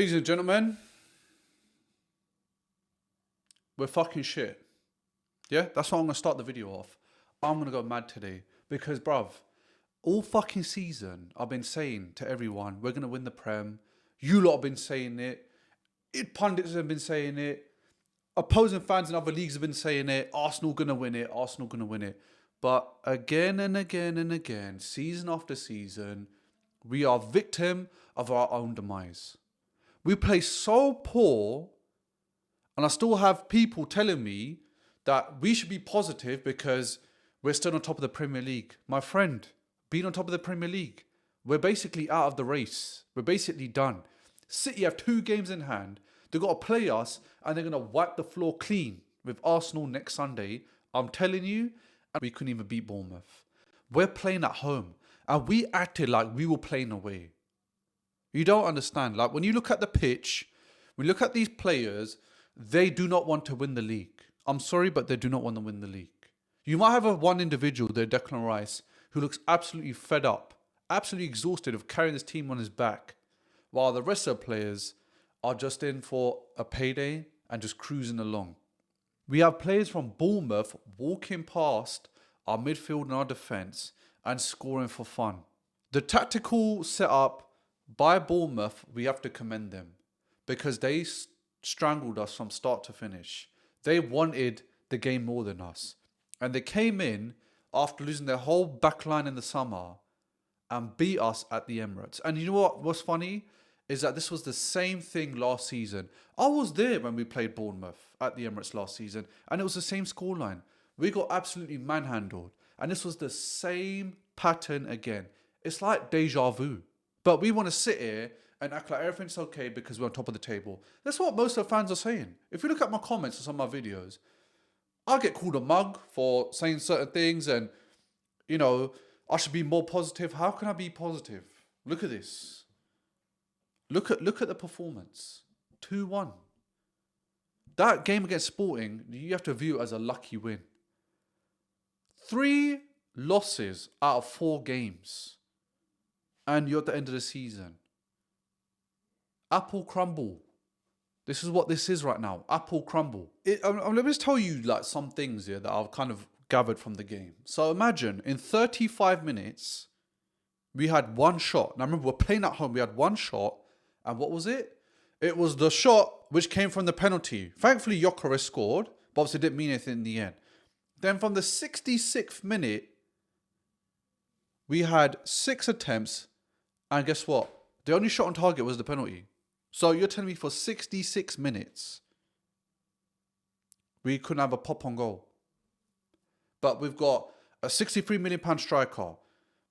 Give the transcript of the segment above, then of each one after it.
Ladies and gentlemen, we're fucking shit. Yeah, that's what I'm going to start the video off. I'm going to go mad today because, bruv, all fucking season I've been saying to everyone, we're going to win the Prem. You lot have been saying it. Pundits have been saying it. Opposing fans in other leagues have been saying it. Arsenal going to win it. Arsenal going to win it. But again and again and again, season after season, we are victim of our own demise. We play so poor, and I still have people telling me that we should be positive because we're still on top of the Premier League. My friend, being on top of the Premier League, we're basically out of the race. We're basically done. City have 2 games in hand. They've got to play us, and they're going to wipe the floor clean with Arsenal next Sunday. I'm telling you, and we couldn't even beat Bournemouth. We're playing at home, and we acted like we were playing away. You don't understand. Like, when you look at the pitch, when you look at these players, they do not want to win the league. I'm sorry, but they do not want to win the league. You might have one individual there, Declan Rice, who looks absolutely fed up, absolutely exhausted of carrying this team on his back, while the rest of the players are just in for a payday and just cruising along. We have players from Bournemouth walking past our midfield and our defence and scoring for fun. The tactical setup by Bournemouth, we have to commend them because they strangled us from start to finish. They wanted the game more than us. And they came in after losing their whole back line in the summer and beat us at the Emirates. And you know what's funny? Is that this was the same thing last season. I was there when we played Bournemouth at the Emirates last season, and it was the same scoreline. We got absolutely manhandled. And this was the same pattern again. It's like deja vu. But we want to sit here and act like everything's okay because we're on top of the table. That's what most of the fans are saying. If you look at my comments on some of my videos, I get called a mug for saying certain things and, you know, I should be more positive. How can I be positive? Look at this. Look at the performance. 2-1. That game against Sporting, you have to view it as a lucky win. 3 losses out of 4 games. And you're at the end of the season. Apple crumble. This is what this is right now. Apple crumble. Let me just tell you like some things here that I've kind of gathered from the game. So imagine in 35 minutes, we had 1 shot. Now remember, we're playing at home. We had 1 shot. And what was it? It was the shot which came from the penalty. Thankfully, Gyökeres scored. But obviously, it didn't mean anything in the end. Then from the 66th minute, we had 6 attempts. And guess what? The only shot on target was the penalty. So you're telling me for 66 minutes, we couldn't have a pop on goal. But we've got a £63 million striker.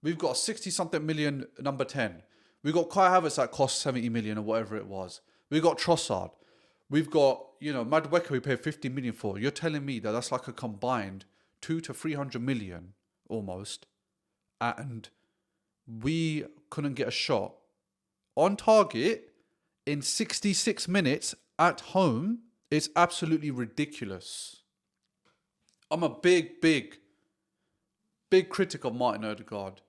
We've got a 60-something million number 10. We've got Kai Havertz that cost 70 million or whatever it was. We've got Trossard. We've got, Madueke we paid 50 million for. You're telling me that that's like a combined 200 to 300 million almost. And we couldn't get a shot on target in 66 minutes at home. It's absolutely ridiculous. I'm a big critic of Martin Odegaard,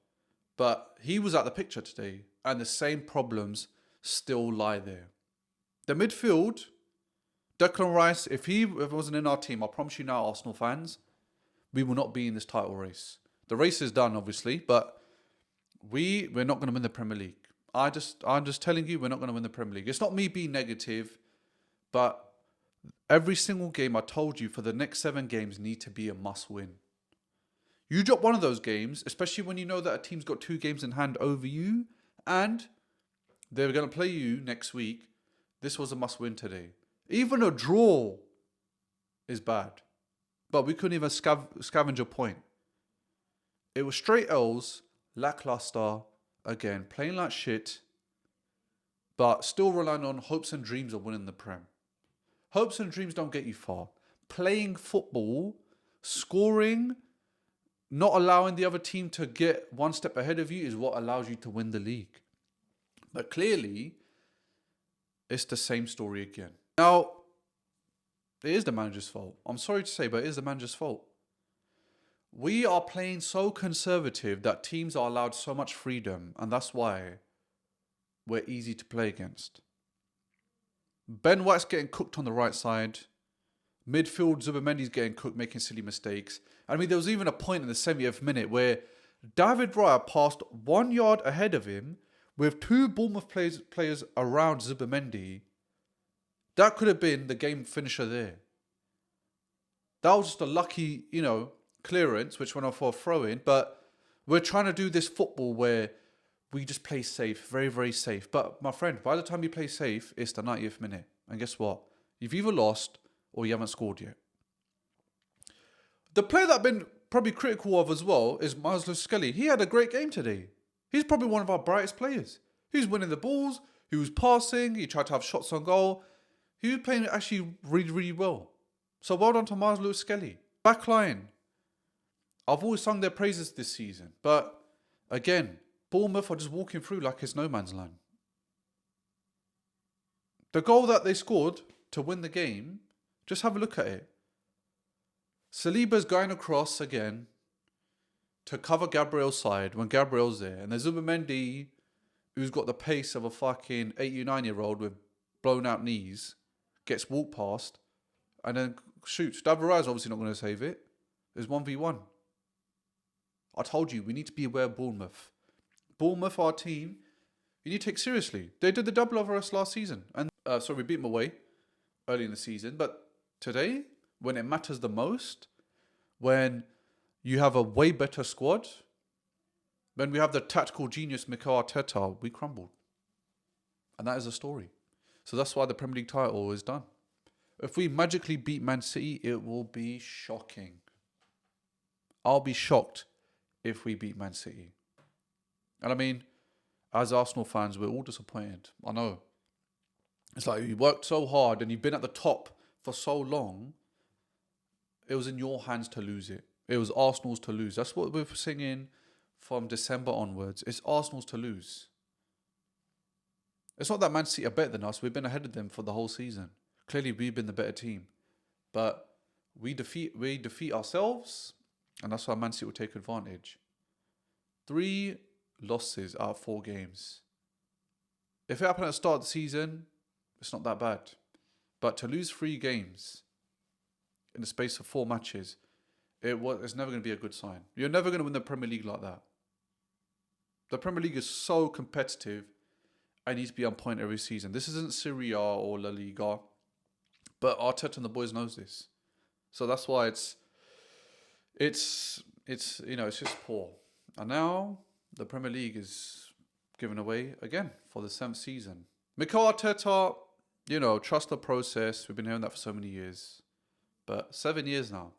but he was at the picture today and the same problems still lie there. The midfield, Declan Rice, if it wasn't in our team, I promise you now, Arsenal fans, we will not be in this title race. The race is done, obviously, but we're not going to win the Premier League. I'm just telling you, we're not going to win the Premier League. It's not me being negative, but every single game I told you for the next 7 games need to be a must-win. You drop one of those games, especially when you know that a team's got 2 games in hand over you, and they're going to play you next week. This was a must-win today. Even a draw is bad, but we couldn't even scavenge a point. It was straight L's, lackluster, again, playing like shit, but still relying on hopes and dreams of winning the Prem. Hopes and dreams don't get you far. Playing football, scoring, not allowing the other team to get 1 step ahead of you is what allows you to win the league. But clearly, it's the same story again. Now, it is the manager's fault. I'm sorry to say, but it is the manager's fault. We are playing so conservative that teams are allowed so much freedom, and that's why we're easy to play against. Ben White's getting cooked on the right side. Midfield, Zubimendi's getting cooked, making silly mistakes. I mean, there was even a point in the 70th minute where David Raya passed 1 yard ahead of him with 2 Bournemouth players around Zubimendi. That could have been the game finisher there. That was just a lucky, clearance, which went off for a throw-in. But we're trying to do this football where we just play safe, very, very safe. But my friend, by the time you play safe, it's the 90th minute. And guess what? You've either lost or you haven't scored yet. The player that I've been probably critical of as well is Miles Skelly. He had a great game today. He's probably one of our brightest players. He was winning the balls. He was passing. He tried to have shots on goal. He was playing actually really, really well. So well done to Miles Lewis Skelly. Backline. I've always sung their praises this season. But again, Bournemouth are just walking through like it's no man's land. The goal that they scored to win the game, just have a look at it. Saliba's going across again to cover Gabriel's side when Gabriel's there. And there's Zubimendi, who's got the pace of a fucking 89-year-old with blown out knees, gets walked past and then shoots. David Raya's obviously not going to save it. It's 1v1. I told you, we need to be aware of Bournemouth. Bournemouth, our team, you need to take seriously. They did the double over us last season. And we beat them away early in the season. But today, when it matters the most, when you have a way better squad, when we have the tactical genius Mikel Arteta, we crumbled. And that is a story. So that's why the Premier League title is done. If we magically beat Man City, it will be shocking. I'll be shocked if we beat Man City. And I mean, as Arsenal fans, we're all disappointed. I know. It's like you worked so hard and you've been at the top for so long. It was in your hands to lose it. It was Arsenal's to lose. That's what we're singing from December onwards. It's Arsenal's to lose. It's not that Man City are better than us. We've been ahead of them for the whole season. Clearly, we've been the better team. But we defeat ourselves, and that's why Man City will take advantage. 3 losses out of 4 games. If it happened at the start of the season, it's not that bad. But to lose 3 games in the space of 4 matches, it's never going to be a good sign. You're never going to win the Premier League like that. The Premier League is so competitive and needs to be on point every season. This isn't Serie A or La Liga, but Arteta and the boys knows this. So that's why it's just poor. And now the Premier League is given away again for the 7th season. Mikel Arteta, trust the process. We've been hearing that for so many years. But 7 years now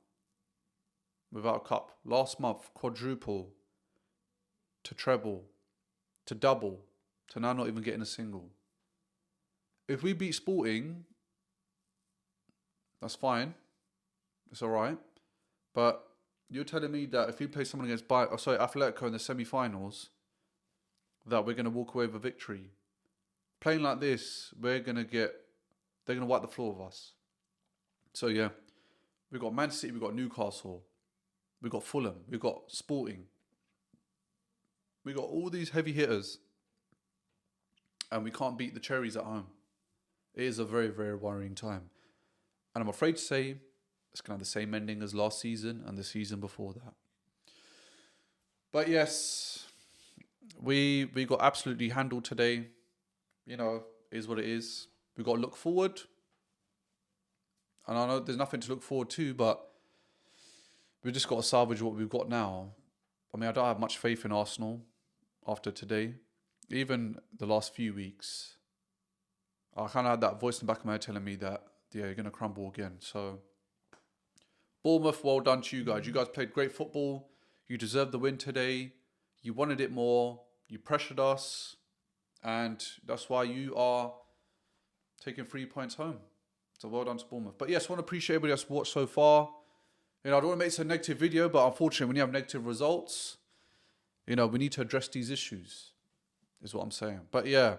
without a cup. Last month, quadruple to treble to double to now not even getting a single. If we beat Sporting, that's fine. It's all right. But you're telling me that if we play someone against Atletico in the semi-finals, that we're going to walk away with a victory. Playing like this, they're going to wipe the floor with us. So yeah, we've got Man City, we've got Newcastle, we've got Fulham, we've got Sporting. We've got all these heavy hitters and we can't beat the Cherries at home. It is a very, very worrying time. And I'm afraid to say it's going to have the same ending as last season and the season before that. But yes, we got absolutely handled today. Is what it is. We've got to look forward. And I know there's nothing to look forward to, but we've just got to salvage what we've got now. I mean, I don't have much faith in Arsenal after today. Even the last few weeks, I kind of had that voice in the back of my head telling me that, yeah, you're going to crumble again. So, Bournemouth, well done to you guys. You guys played great football. You deserved the win today. You wanted it more. You pressured us. And that's why you are taking 3 points home. So, well done to Bournemouth. But yes, I want to appreciate everybody that's watched so far. I don't want to make this a negative video, but unfortunately, when you have negative results, we need to address these issues, is what I'm saying. But yeah,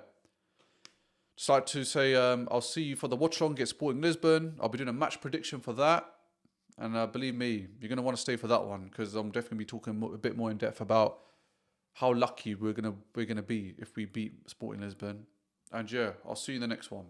just like to say, I'll see you for the watch-along against Sporting Lisbon. I'll be doing a match prediction for that. And believe me, you're going to want to stay for that one because I'm definitely be talking a bit more in depth about how lucky we're gonna be if we beat Sporting Lisbon. And yeah, I'll see you in the next one.